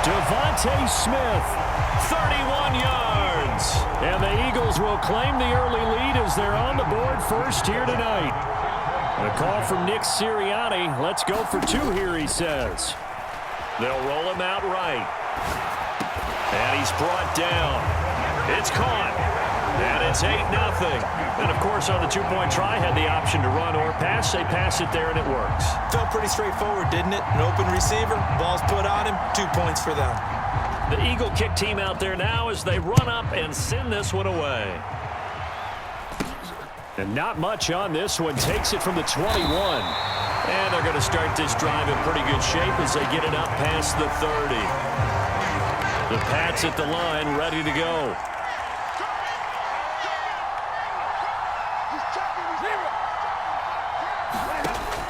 Devontae Smith, 31 yards. And the Eagles will claim the early lead as they're on the board first here tonight. A call from Nick Sirianni. Let's go for two here, he says. They'll roll him out right. And he's brought down. It's caught. And it's 8-0. And, of course, on the two-point try, had the option to run or pass. They pass it there, and it works. Felt pretty straightforward, didn't it? An open receiver, ball's put on him, 2 points for them. The Eagle kick team out there now as they run up and send this one away. And not much on this one. Takes it from the 21. And they're going to start this drive in pretty good shape as they get it up past the 30. The Pats at the line, ready to go.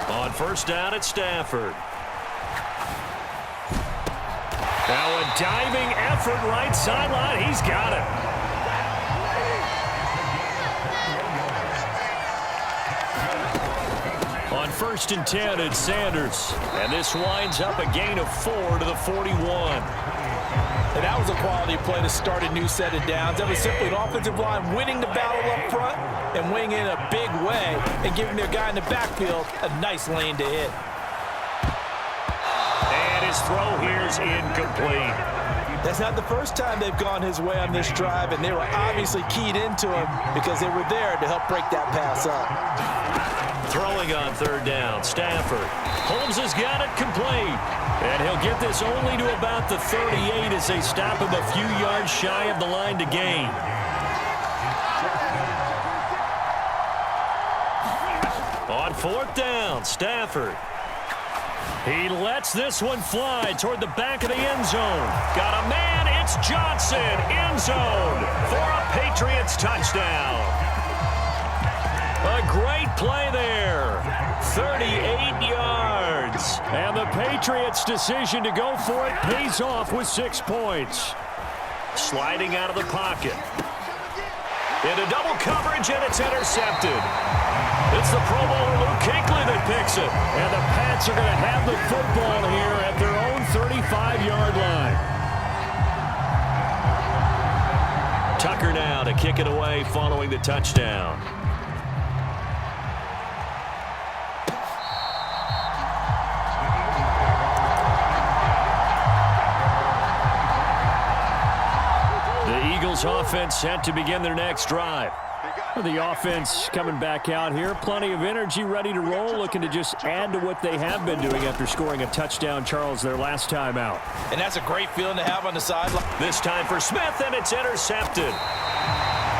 On first down at Stafford. Now a diving effort right sideline. He's got it. On 1st and 10, it's Sanders. And this winds up a gain of 4 to the 41. And that was a quality play to start a new set of downs. That was simply an offensive line winning the battle up front and winning in a big way and giving their guy in the backfield a nice lane to hit. And his throw here's incomplete. That's not the first time they've gone his way on this drive, and they were obviously keyed into him because they were there to help break that pass up. Throwing on 3rd down, Stafford. Holmes has got it complete. And he'll get this only to about the 38 as they stop him a few yards shy of the line to gain. On 4th down, Stafford. He lets this one fly toward the back of the end zone. Got a man, it's Johnson, end zone for a Patriots touchdown. A great play there. 38 yards. And the Patriots' decision to go for it pays off with 6 points. Sliding out of the pocket. Into double coverage, and it's intercepted. It's the Pro Bowler Luke Kuechly that picks it. And the Pats are going to have the football here at their own 35-yard line. Tucker now to kick it away following the touchdown. Offense set to begin their next drive. The offense coming back out here. Plenty of energy, ready to roll, looking to just add to what they have been doing after scoring a touchdown, Charles, their last time out. And that's a great feeling to have on the sideline. This time for Smith, and it's intercepted.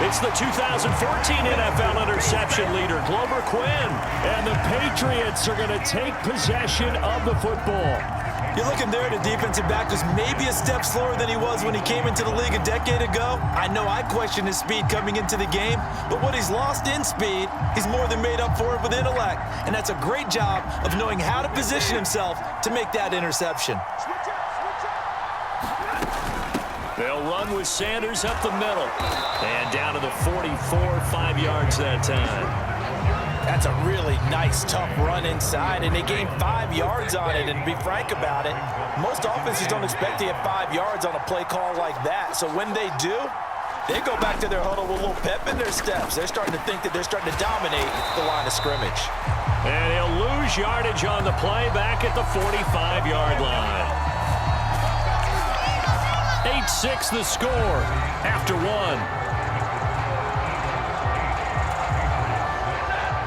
It's the 2014 NFL interception leader, Glover Quinn. And the Patriots are going to take possession of the football. You're looking there at a defensive back who's maybe a step slower than he was when he came into the league a decade ago. I know I questioned his speed coming into the game, but what he's lost in speed, he's more than made up for it with intellect. And that's a great job of knowing how to position himself to make that interception. They'll run with Sanders up the middle. And down to the 44, 5 yards that time. That's a really nice, tough run inside, and they gained 5 yards on it. And to be frank about it, most offenses don't expect to get 5 yards on a play call like that. So when they do, they go back to their huddle with a little pep in their steps. They're starting to think that they're starting to dominate the line of scrimmage. And he'll lose yardage on the play back at the 45-yard line. 8-6 the score after one.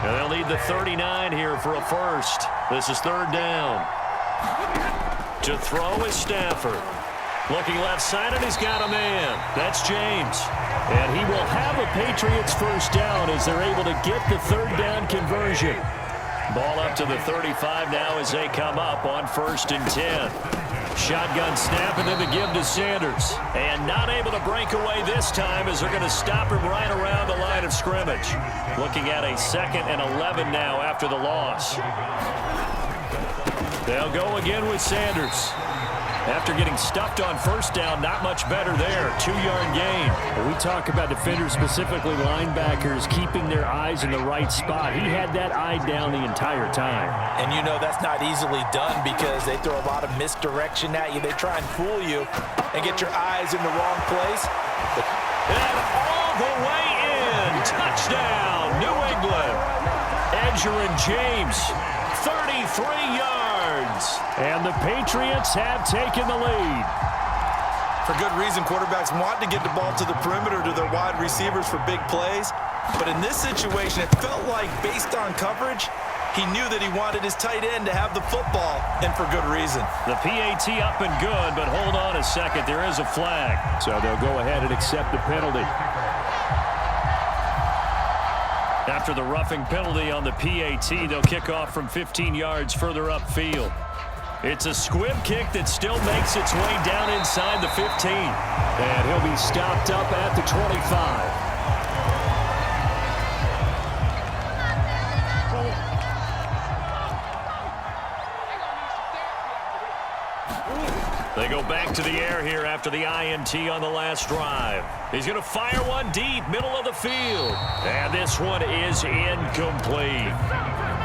And they'll need the 39 here for a first. This is 3rd down. To throw is Stafford. Looking left side, and he's got a man. That's James. And he will have a Patriots first down as they're able to get the 3rd down conversion. Ball up to the 35 now as they come up on 1st and 10. Shotgun snap, and then the give to Sanders. And not able to break away this time as they're going to stop him right around the line of scrimmage. Looking at a 2nd and 11 now after the loss. They'll go again with Sanders. After getting stuffed on first down, not much better there. 2-yard gain. We talk about defenders, specifically linebackers, keeping their eyes in the right spot. He had that eye down the entire time. And you know that's not easily done because they throw a lot of misdirection at you. They try and fool you and get your eyes in the wrong place. And all the way in. Touchdown, New England. Edger and James, 33 yards. And the Patriots have taken the lead. For good reason, quarterbacks want to get the ball to the perimeter to their wide receivers for big plays. But in this situation, it felt like based on coverage, he knew that he wanted his tight end to have the football, and for good reason. The PAT up and good, but hold on a second. There is a flag. So they'll go ahead and accept the penalty. After the roughing penalty on the PAT, they'll kick off from 15 yards further upfield. It's a squib kick that still makes its way down inside the 15. And he'll be stopped up at the 25. They go back to the air here after the INT on the last drive. He's going to fire one deep, middle of the field. And this one is incomplete.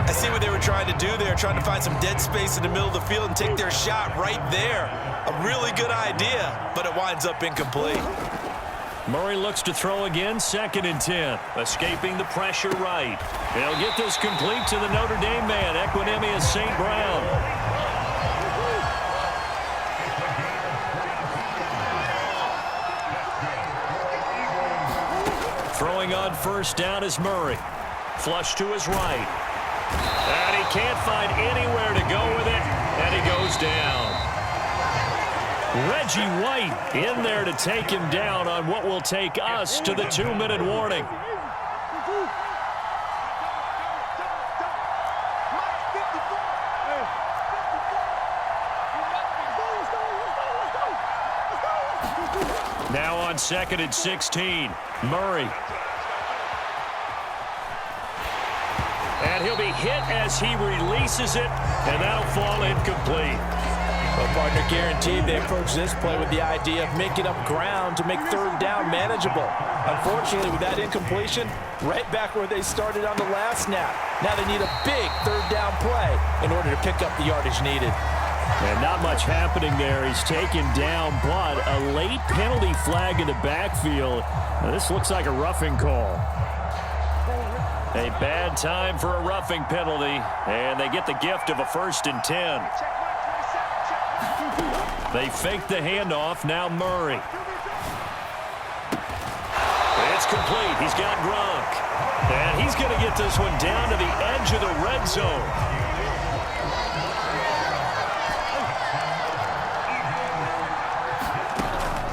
I see what they were trying to do there, trying to find some dead space in the middle of the field and take their shot right there. A really good idea, but it winds up incomplete. Murray looks to throw again, 2nd and 10. Escaping the pressure right. They'll get this complete to the Notre Dame man, Equinemius St. Brown. Throwing on first down is Murray. Flush to his right. And he can't find anywhere to go with it, and he goes down. Reggie White in there to take him down on what will take us to the 2-minute warning. Now on 2nd and 16, Murray. And he'll be hit as he releases it, and that'll fall incomplete. Well, partner, guaranteed they approach this play with the idea of making up ground to make 3rd down manageable. Unfortunately, with that incompletion, right back where they started on the last snap. Now they need a big 3rd down play in order to pick up the yardage needed. And not much happening there. He's taken down, but a late penalty flag in the backfield. Now, this looks like a roughing call. A bad time for a roughing penalty, and they get the gift of a 1st and 10. They fake the handoff, now Murray. It's complete, he's got Gronk. And he's going to get this one down to the edge of the red zone.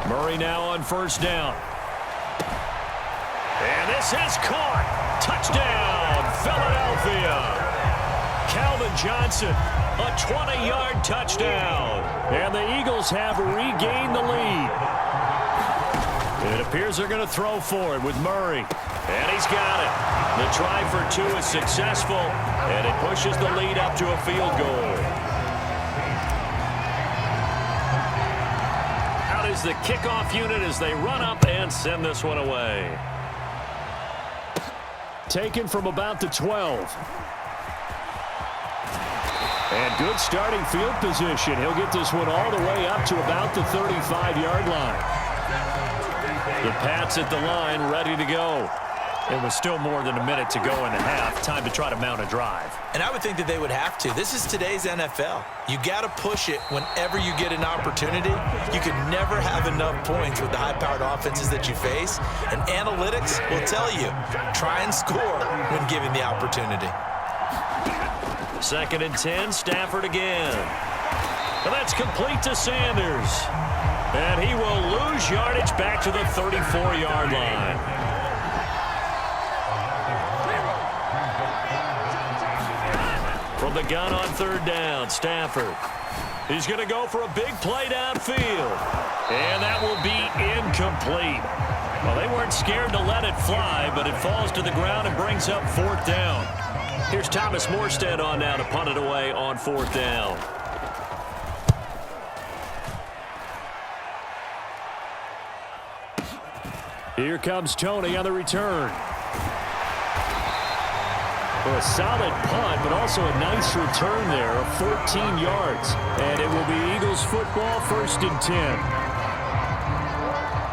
Murray now on first down. And this is caught. Touchdown, Philadelphia. Calvin Johnson, a 20-yard touchdown. And the Eagles have regained the lead. It appears they're going to throw for it with Murray. And he's got it. The try for 2 is successful, and it pushes the lead up to a field goal. Out is the kickoff unit as they run up and send this one away. Taken from about the 12. And good starting field position. He'll get this one all the way up to about the 35-yard line. The Pats at the line, ready to go. It was still more than a minute to go in the half. Time to try to mount a drive. And I would think that they would have to. This is today's NFL. You got to push it whenever you get an opportunity. You can never have enough points with the high-powered offenses that you face. And analytics will tell you, try and score when given the opportunity. 2nd and 10, Stafford again. And that's complete to Sanders. And he will lose yardage back to the 34-yard line. From the gun on 3rd down, Stafford. He's going to go for a big play downfield. And that will be incomplete. Well, they weren't scared to let it fly, but it falls to the ground and brings up 4th down. Here's Thomas Morstead on now to punt it away on 4th down. Here comes Tony on the return. Well, a solid punt, but also a nice return there of 14 yards. And it will be Eagles football, 1st and 10.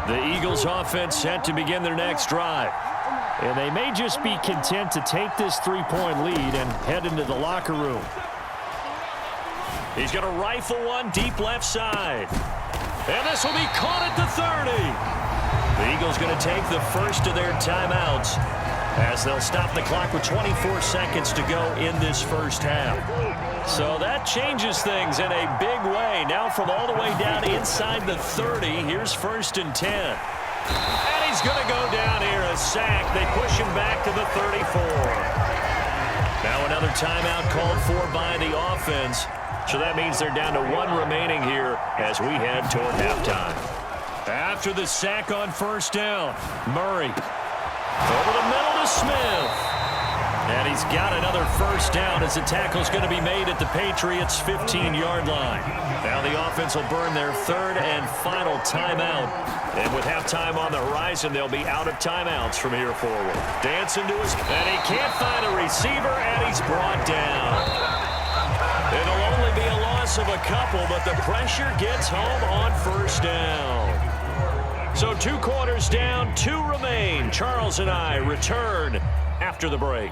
The Eagles offense set to begin their next drive. And they may just be content to take this 3-point lead and head into the locker room. He's going to rifle one deep left side. And this will be caught at the 30. The Eagles going to take the first of their timeouts as they'll stop the clock with 24 seconds to go in this first half. So that changes things in a big way. Now from all the way down inside the 30, here's 1st and 10. And he's going to go down here, a sack. They push him back to the 34. Now another timeout called for by the offense. So that means they're down to 1 remaining here as we head toward halftime. After the sack on 1st down, Murray over the middle to Smith. And he's got another 1st down as the tackle's going to be made at the Patriots' 15-yard line. Now the offense will burn their 3rd and final timeout. And with halftime on the horizon, they'll be out of timeouts from here forward. Dancing to his... And he can't find a receiver, and he's brought down. It'll only be a loss of a couple, but the pressure gets home on 1st down. So 2 quarters down, 2 remain. Charles and I return after the break.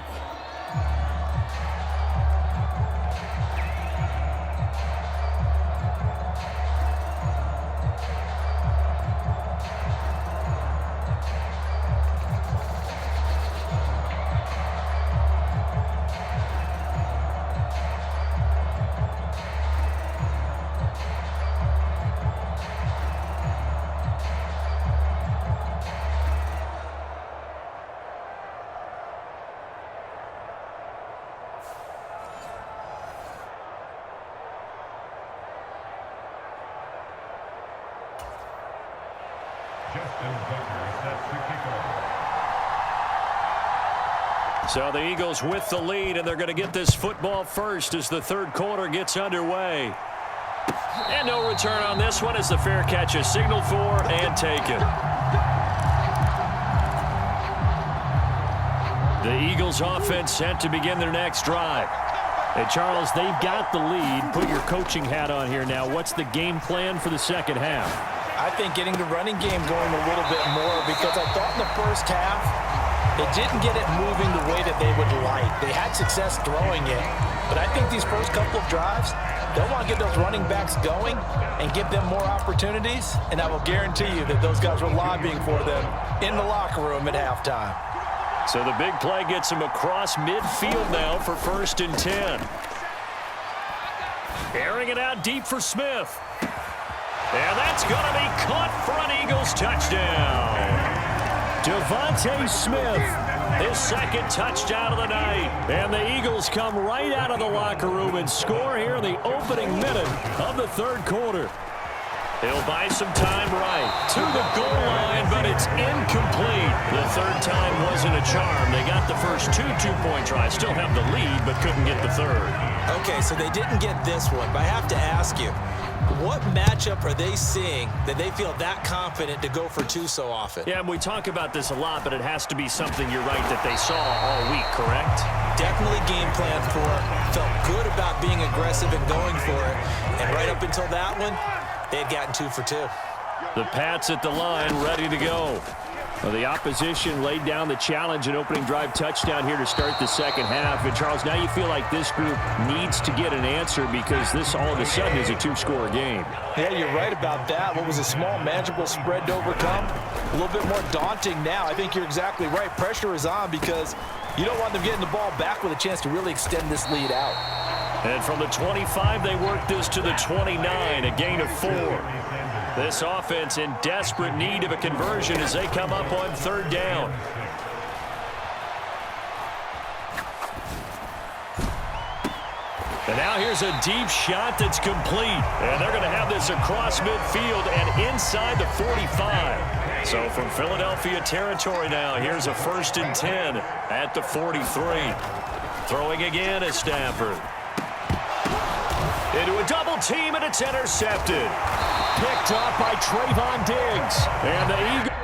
So the Eagles with the lead, and they're going to get this football first as the 3rd quarter gets underway. And no return on this one as the fair catch is signaled for and taken. The Eagles offense set to begin their next drive. Hey, Charles, they've got the lead. Put your coaching hat on here now. What's the game plan for the second half? I think getting the running game going a little bit more, because I thought in the first half they didn't get it moving the way that they would like. They had success throwing it, but I think these first couple of drives, they'll want to get those running backs going and give them more opportunities, and I will guarantee you that those guys were lobbying for them in the locker room at halftime. So the big play gets him across midfield now for 1st and 10. Airing it out deep for Smith. And that's going to be caught for an Eagles touchdown. Devontae Smith, his 2nd touchdown of the night. And the Eagles come right out of the locker room and score here in the opening minute of the 3rd quarter. He'll buy some time right to the goal line, but it's incomplete. The 3rd time wasn't a charm. They got the first 2 two-point tries. Still have the lead, but couldn't get the 3rd. Okay, so they didn't get this one, but I have to ask you, what matchup are they seeing that they feel that confident to go for 2 so often? Yeah, and we talk about this a lot, but it has to be something, you're right, that they saw all week, correct? Definitely game plan for it. Felt good about being aggressive and going for it. And right up until that one, they had gotten 2 for 2. The Pats at the line, ready to go. Well, the opposition laid down the challenge, an opening drive touchdown here to start the second half. And, Charles, now you feel like this group needs to get an answer because this all of a sudden is a 2-score game. Yeah, you're right about that. What was a small, manageable spread to overcome, a little bit more daunting now. I think you're exactly right. Pressure is on because you don't want them getting the ball back with a chance to really extend this lead out. And from the 25, they work this to the 29, a gain of 4. This offense in desperate need of a conversion as they come up on 3rd down. And now here's a deep shot that's complete. And they're going to have this across midfield and inside the 45. So from Philadelphia territory now, here's a 1st and 10 at the 43. Throwing again is Stafford. Into a double team, and it's intercepted. Picked up by Trayvon Diggs. And the Eagles